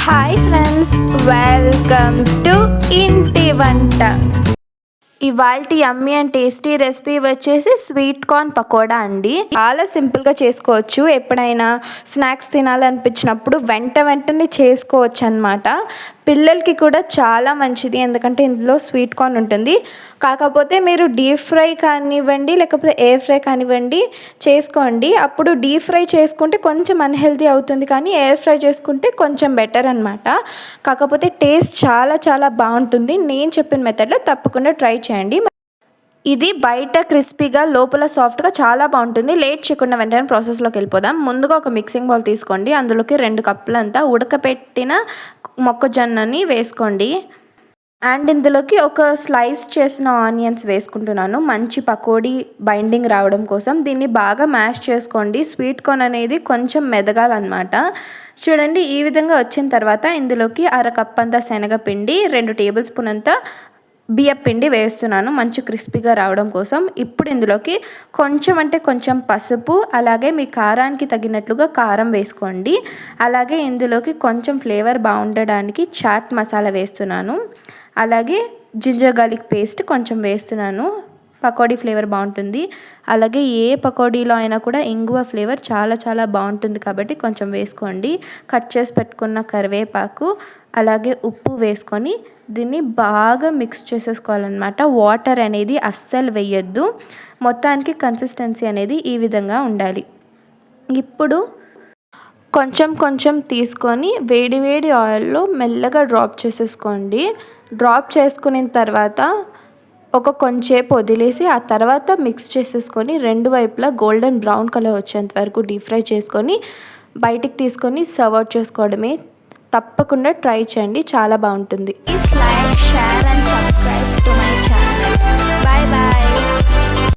Hi friends, welcome to ఇంటి వంట. ఇవాల్టి యమ్మీ అండ్ టేస్టీ రెసిపీ వచ్చేసి స్వీట్ కార్న్ పకోడా అండి. చాలా సింపుల్గా చేసుకోవచ్చు. ఎప్పుడైనా స్నాక్స్ తినాలనిపించినప్పుడు వెంటనే చేసుకోవచ్చు అనమాట. పిల్లలకి కూడా చాలా మంచిది, ఎందుకంటే ఇందులో స్వీట్ కార్న్ ఉంటుంది. కాకపోతే మీరు డీప్ ఫ్రై కానివ్వండి లేకపోతే ఎయిర్ ఫ్రై కానివ్వండి చేసుకోండి. అప్పుడు డీప్ ఫ్రై చేసుకుంటే కొంచెం అన్హెల్తీ అవుతుంది, కానీ ఎయిర్ ఫ్రై చేసుకుంటే కొంచెం బెటర్ అనమాట. కాకపోతే టేస్ట్ చాలా బాగుంటుంది. నేను చెప్పిన మెథడ్లో తప్పకుండా ట్రై చేయండి. ఇది బయట క్రిస్పీగా లోపల సాఫ్ట్గా చాలా బాగుంటుంది. లేట్ చేయకుండా వెంటనే ప్రాసెస్లోకి వెళ్ళిపోదాం. ముందుగా ఒక మిక్సింగ్ బౌల్ తీసుకోండి. అందులోకి 2 కప్పులంతా ఉడకపెట్టిన మొక్కజొన్నని వేసుకోండి. అండ్ ఇందులోకి ఒక స్లైస్ చేసిన ఆనియన్స్ వేసుకుంటున్నాను, మంచి పకోడీ బైండింగ్ రావడం కోసం. దీన్ని బాగా మ్యాష్ చేసుకోండి. స్వీట్ కార్న్ అనేది కొంచెం మెదగాలన్నమాట. చూడండి, ఈ విధంగా వచ్చిన తర్వాత ఇందులోకి 1/2 కప్ అంతా శనగపిండి, 2 టేబుల్ స్పూన్ అంతా బియ్యపిండి వేస్తున్నాను, మంచి క్రిస్పీగా రావడం కోసం. ఇప్పుడు ఇందులోకి కొంచెం పసుపు, అలాగే మీ కారానికి తగినట్లుగా కారం వేసుకోండి. అలాగే ఇందులోకి కొంచెం ఫ్లేవర్ బాగుండడానికి చాట్ మసాలా వేస్తున్నాను. అలాగే జింజర్ గార్లిక్ పేస్ట్ కొంచెం వేస్తున్నాను, పకోడీ ఫ్లేవర్ బాగుంటుంది. అలాగే ఏ పకోడీలో అయినా కూడా ఇంగువ ఫ్లేవర్ చాలా బాగుంటుంది, కాబట్టి కొంచెం వేసుకోండి. కట్ చేసి పెట్టుకున్న కరివేపాకు, అలాగే ఉప్పు వేసుకొని దీన్ని బాగా మిక్స్ చేసేసుకోవాలన్నమాట. వాటర్ అనేది అస్సలు వేయొద్దు. మొత్తానికి కన్సిస్టెన్సీ అనేది ఈ విధంగా ఉండాలి. ఇప్పుడు కొంచెం తీసుకొని వేడి ఆయిల్లో మెల్లగా డ్రాప్ చేసేసుకోండి. డ్రాప్ చేసుకున్న తర్వాత కొంచెంసేపు వదిలేసి ఆ తర్వాత మిక్స్ చేసేసుకొని 2 వైపులా గోల్డెన్ బ్రౌన్ కలర్ వచ్చేంత వరకు డీప్ ఫ్రై చేసుకొని బయటికి తీసుకొని సర్వ్ అవుట్ చేసుకోవడమే. తప్పకుండా ట్రై చేయండి, చాలా బాగుంటుంది.